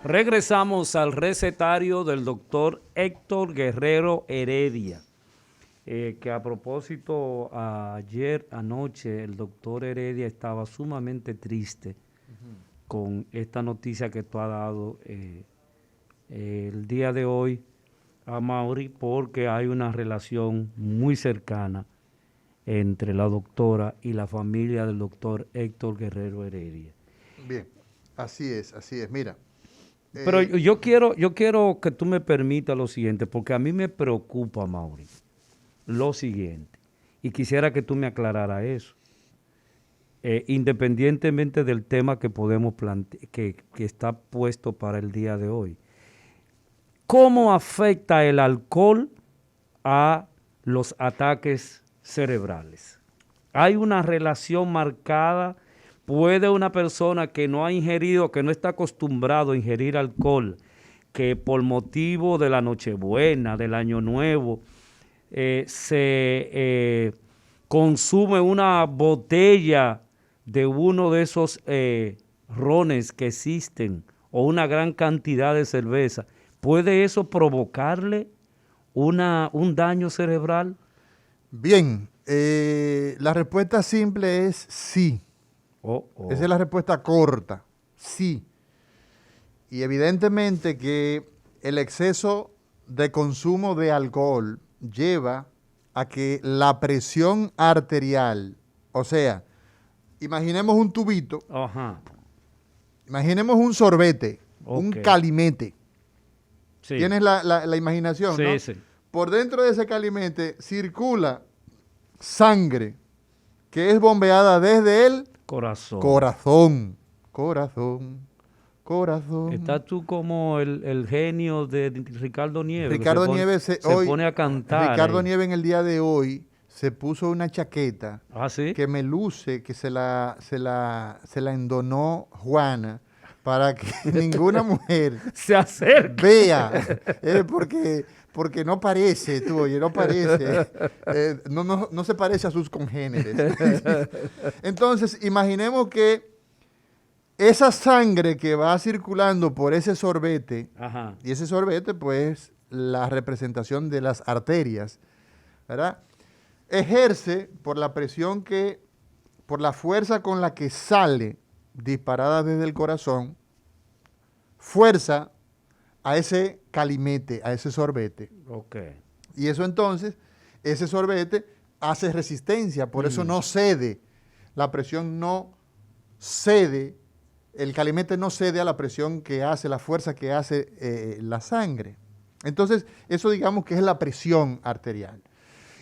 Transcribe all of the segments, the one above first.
Regresamos al recetario del doctor Héctor Guerrero Heredia, que a propósito, anoche, el doctor Heredia estaba sumamente triste con esta noticia que tú has dado el día de hoy a Mauri, porque hay una relación muy cercana entre la doctora y la familia del doctor Héctor Guerrero Heredia. Bien, así es. Mira. Pero yo quiero que tú me permitas lo siguiente, porque a mí me preocupa, Mauri, lo siguiente, y quisiera que tú me aclararas eso, independientemente del tema que podemos que está puesto para el día de hoy. ¿Cómo afecta el alcohol a los ataques cerebrales? ¿Hay una relación marcada? ¿Puede una persona que no ha ingerido, que no está acostumbrado a ingerir alcohol, que por motivo de la Nochebuena, del Año Nuevo, consume una botella de uno de esos rones que existen o una gran cantidad de cerveza, puede eso provocarle un daño cerebral? Bien, la respuesta simple es sí. Esa es la respuesta corta, sí. Y evidentemente que el exceso de consumo de alcohol lleva a que la presión arterial, o sea, imaginemos un tubito, Ajá. imaginemos un sorbete, un Ok. calimete. Sí. Tienes la imaginación, Sí, ¿no? sí. Por dentro de ese calimete circula sangre que es bombeada desde el Corazón. Corazón. Estás tú como el genio de Ricardo Nieves, que Ricardo Nieves se pone a cantar Ricardo ahí. Nieves en el día de hoy se puso una chaqueta ¿Ah, sí? que me luce, que se la endonó Juana para que ninguna mujer Se acerca. vea, porque no parece, tú, oye, no parece, no se parece a sus congéneres. Entonces, imaginemos que esa sangre que va circulando por ese sorbete, Ajá. y ese sorbete, pues, la representación de las arterias, ¿verdad? Ejerce por la presión por la fuerza con la que sale disparada desde el corazón, fuerza a ese calimete, a ese sorbete. Ok. Y eso entonces, ese sorbete hace resistencia, por eso no cede. La presión no cede, el calimete no cede a la presión que hace, la fuerza que hace la sangre. Entonces, eso digamos que es la presión arterial.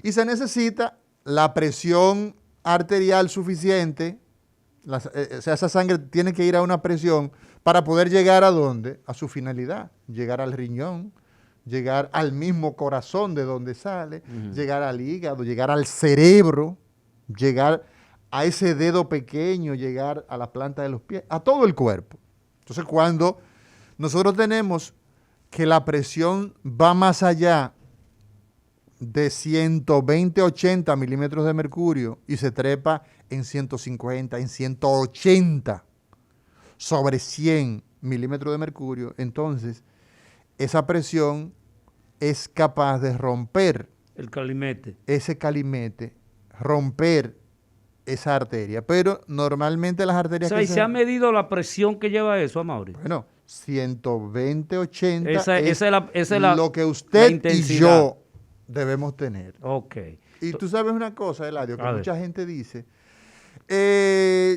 Y se necesita la presión arterial suficiente, o sea, esa sangre tiene que ir a una presión para poder llegar a dónde, a su finalidad, llegar al riñón, llegar al mismo corazón de donde sale, llegar al hígado, llegar al cerebro, llegar a ese dedo pequeño, llegar a la planta de los pies, a todo el cuerpo. Entonces, cuando nosotros tenemos que la presión va más allá de 120-80 milímetros de mercurio y se trepa en 150, en 180 sobre 100 milímetros de mercurio, entonces esa presión es capaz de romper El calimete. ese calimete, romper esa arteria. Pero normalmente las O arterias sea, que ¿y se ha medido la presión que lleva eso, Amaury? Bueno, 120-80 Esa es es lo que la usted y intensidad. yo debemos tener. Ok. Y tú sabes una cosa, Eladio, que A ver. mucha gente dice,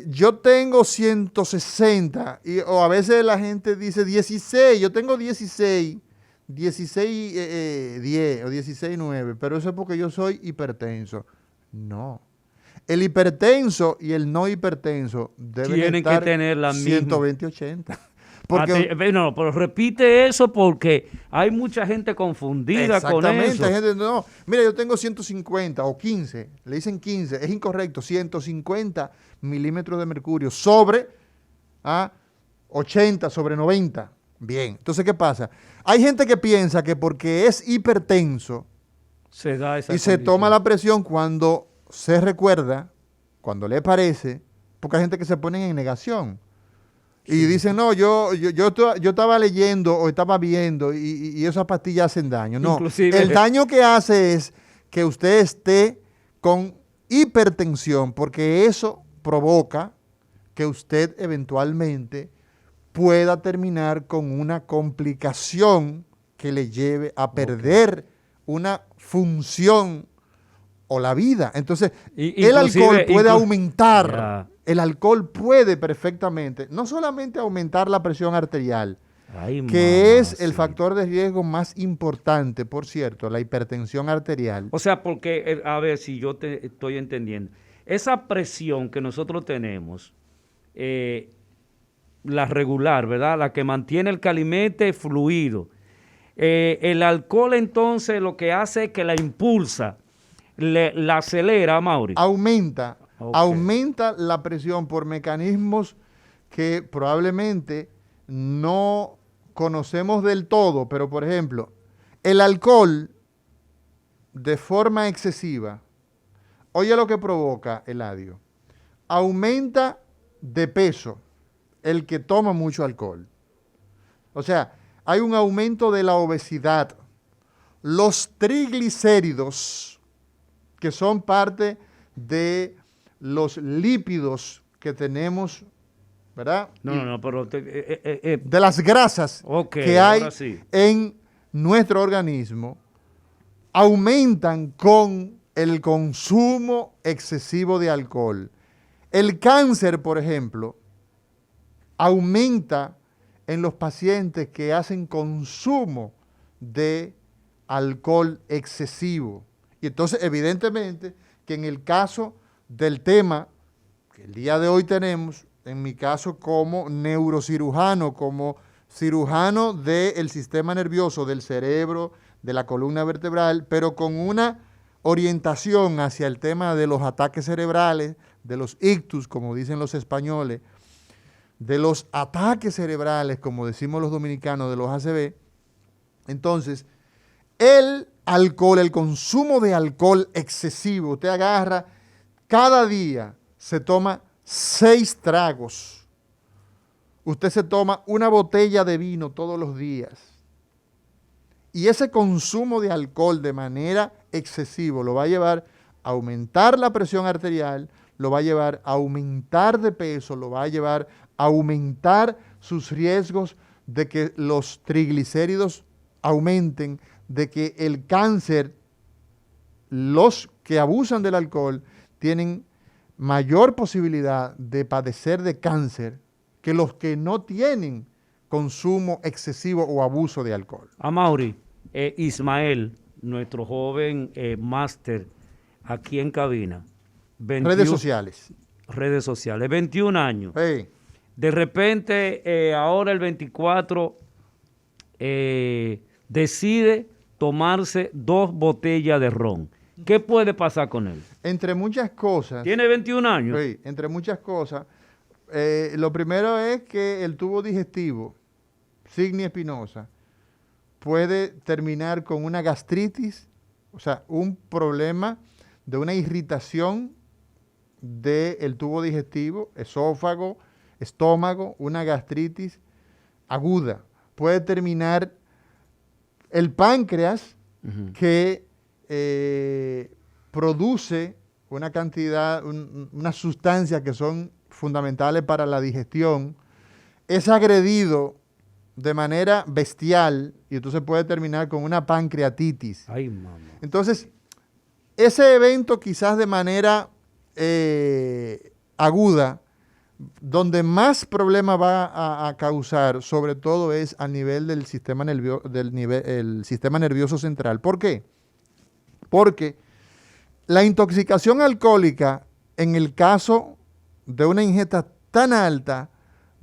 yo tengo 160, o a veces la gente dice 16, yo tengo 16, 10 o 16,9, pero eso es porque yo soy hipertenso. No. El hipertenso y el no hipertenso deben Tienen estar que tener la misma. 120-80. Porque No, pero repite eso porque hay mucha gente confundida con exactamente, eso. hay gente, no, mira, yo tengo 150 o 15, le dicen 15, es incorrecto, 150 milímetros de mercurio sobre 80, sobre 90. Bien, entonces, ¿qué pasa? Hay gente que piensa que porque es hipertenso Se da esa y se condición. toma la presión cuando se recuerda, cuando le parece, porque hay gente que se pone en negación. Y dicen, no, yo estaba leyendo o estaba viendo y esas pastillas hacen daño. No, Inclusive, el daño que hace es que usted esté con hipertensión, porque eso provoca que usted eventualmente pueda terminar con una complicación que le lleve a perder una función o la vida. Entonces, el alcohol puede aumentar. Ya. El alcohol puede perfectamente, no solamente aumentar la presión arterial, Ay, que es el mamacita. factor de riesgo más importante, por cierto, la hipertensión arterial. O sea, porque, a ver si yo te estoy entendiendo. Esa presión que nosotros tenemos, la regular, ¿verdad? La que mantiene el calimete fluido. El alcohol entonces lo que hace es que la impulsa, la acelera, Mauri. Aumenta, Ok. aumenta la presión por mecanismos que probablemente no conocemos del todo, pero por ejemplo, el alcohol de forma excesiva, oye lo que provoca, Eladio, aumenta de peso el que toma mucho alcohol. O sea, hay un aumento de la obesidad. Los triglicéridos, que son parte de los lípidos que tenemos, ¿verdad? No, pero... De las grasas Ok, que hay ahora sí. en nuestro organismo, aumentan con el consumo excesivo de alcohol. El cáncer, por ejemplo, aumenta en los pacientes que hacen consumo de alcohol excesivo. Y entonces, evidentemente, que en el caso del tema que el día de hoy tenemos, en mi caso como neurocirujano, como cirujano del sistema nervioso, del cerebro, de la columna vertebral, pero con una orientación hacia el tema de los ataques cerebrales, de los ictus, como dicen los españoles, de los ataques cerebrales, como decimos los dominicanos, de los ACV. Entonces, el alcohol, el consumo de alcohol excesivo, usted agarra, cada día se toma 6 tragos. Usted se toma una botella de vino todos los días. Y ese consumo de alcohol de manera excesiva lo va a llevar a aumentar la presión arterial, lo va a llevar a aumentar de peso, lo va a llevar a aumentar sus riesgos de que los triglicéridos aumenten, de que el cáncer, los que abusan del alcohol, tienen mayor posibilidad de padecer de cáncer que los que no tienen consumo excesivo o abuso de alcohol. Mauri, Ismael, nuestro joven máster aquí en cabina. 21, Redes sociales. Redes sociales, 21 años. Hey. De repente, ahora el 24, decide tomarse 2 botellas de ron. ¿Qué puede pasar con él? Entre muchas cosas. Tiene 21 años. Sí, entre muchas cosas. Lo primero es que el tubo digestivo, Signy espinosa, puede terminar con una gastritis, o sea, un problema de una irritación del tubo digestivo, esófago, estómago, una gastritis aguda. Puede terminar el páncreas, que produce una cantidad, unas sustancias que son fundamentales para la digestión, es agredido de manera bestial y entonces puede terminar con una pancreatitis. Ay, mamá. Entonces, ese evento quizás de manera aguda, donde más problema va a causar, sobre todo es a nivel del sistema el sistema nervioso central. ¿Por qué? Porque la intoxicación alcohólica, en el caso de una ingesta tan alta,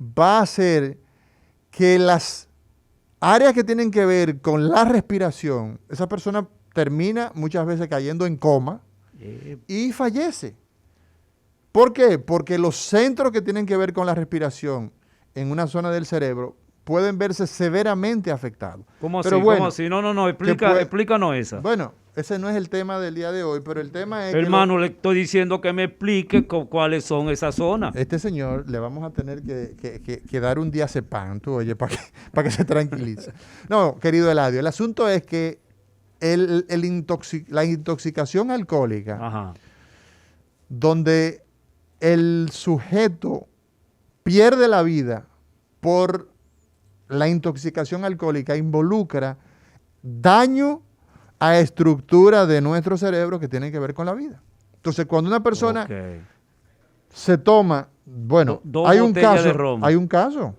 va a hacer que las áreas que tienen que ver con la respiración, esa persona termina muchas veces cayendo en coma y fallece. ¿Por qué? Porque los centros que tienen que ver con la respiración en una zona del cerebro pueden verse severamente afectados. ¿Cómo así? Pero bueno, ¿Cómo así? No, explícanos esa. Bueno, ese no es el tema del día de hoy, pero el tema es Hermano, le estoy diciendo que me explique cuáles son esas zonas. este señor le vamos a tener que dar un diazepam, tú oye, para que se tranquilice. No, querido Eladio, el asunto es que la intoxicación alcohólica, Ajá. donde el sujeto pierde la vida por la intoxicación alcohólica, involucra daño a estructura de nuestro cerebro que tienen que ver con la vida. Entonces, cuando una persona se toma, bueno, hay un caso,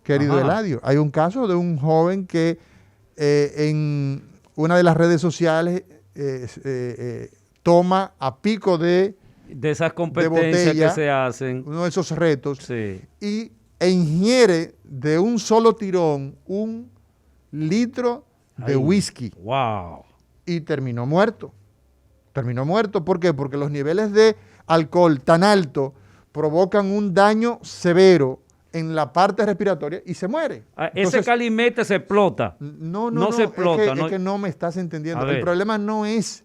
querido Eladio, hay un caso de un joven que en una de las redes sociales toma a pico de esas competencias botella, que se hacen, uno de esos retos, sí, e ingiere de un solo tirón 1 litro de whisky. Wow. Y terminó muerto. Terminó muerto, ¿por qué? Porque los niveles de alcohol tan altos provocan un daño severo en la parte respiratoria y se muere. Entonces, ese calimete se explota. No se explota. Es que no me estás entendiendo. El problema no es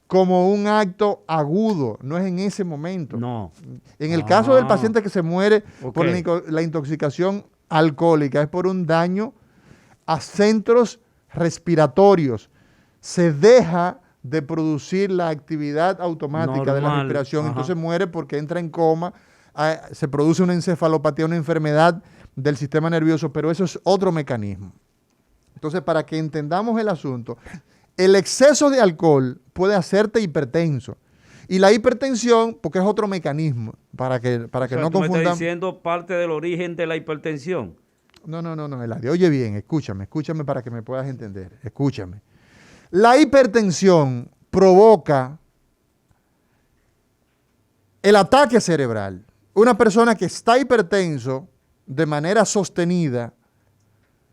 como un acto agudo, no es en ese momento. No. En el caso del paciente que se muere por la intoxicación alcohólica, es por un daño a centros respiratorios. Se deja de producir la actividad automática de la respiración, entonces muere porque entra en coma, se produce una encefalopatía, una enfermedad del sistema nervioso, pero eso es otro mecanismo. Entonces, para que entendamos el asunto, el exceso de alcohol puede hacerte hipertenso. Y la hipertensión, porque es otro mecanismo, para que no confundamos. ¿Me estás diciendo parte del origen de la hipertensión? No, Eladio. Oye bien, escúchame para que me puedas entender. Escúchame. La hipertensión provoca el ataque cerebral. Una persona que está hipertenso de manera sostenida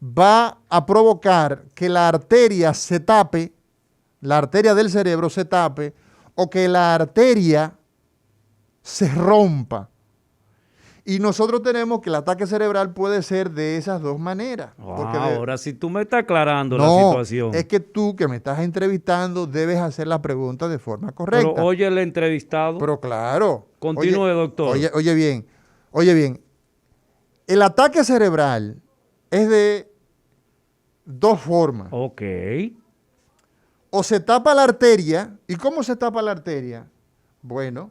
va a provocar que la arteria se tape, la arteria del cerebro se tape, o que la arteria se rompa. Y nosotros tenemos que el ataque cerebral puede ser de esas dos maneras. Ahora sí tú me estás aclarando la situación. Es que tú que me estás entrevistando debes hacer la pregunta de forma correcta. Pero oye el entrevistado. Pero claro. Continúe, doctor. Oye bien. El ataque cerebral es de dos formas. Ok. O se tapa la arteria. ¿Y cómo se tapa la arteria? Bueno,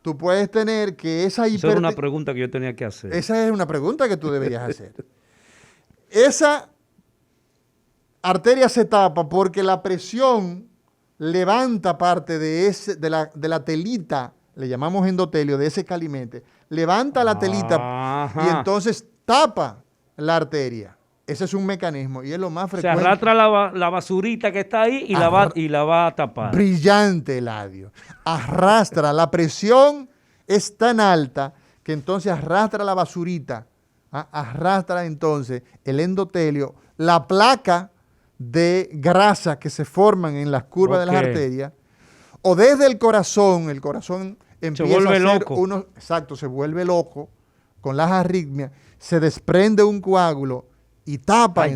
tú puedes tener que esa hipertensión... Esa es una pregunta que yo tenía que hacer. Esa es una pregunta que tú deberías hacer. Esa arteria se tapa porque la presión levanta parte de la telita, le llamamos endotelio, de ese calimete, levanta la telita y entonces tapa la arteria. Ese es un mecanismo y es lo más frecuente. Se arrastra la basurita que está ahí y la va a tapar. Brillante, Eladio. Arrastra, la presión es tan alta que entonces arrastra la basurita, arrastra entonces el endotelio, la placa de grasa que se forman en las curvas de las arterias, o desde el corazón empieza a hacer se vuelve loco con las arritmias, se desprende un coágulo y tapa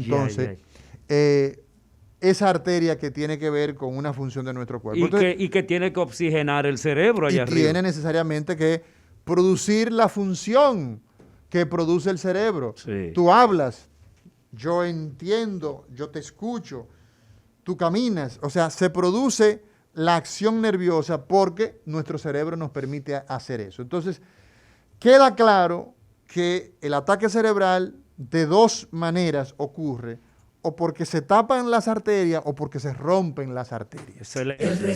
esa arteria que tiene que ver con una función de nuestro cuerpo. Y que tiene que oxigenar el cerebro allá arriba. Y tiene necesariamente que producir la función que produce el cerebro. Sí. Tú hablas, yo entiendo, yo te escucho, tú caminas, o sea, se produce la acción nerviosa porque nuestro cerebro nos permite hacer eso. Entonces, queda claro que el ataque cerebral de dos maneras ocurre, o porque se tapan las arterias o porque se rompen las arterias. Excelente.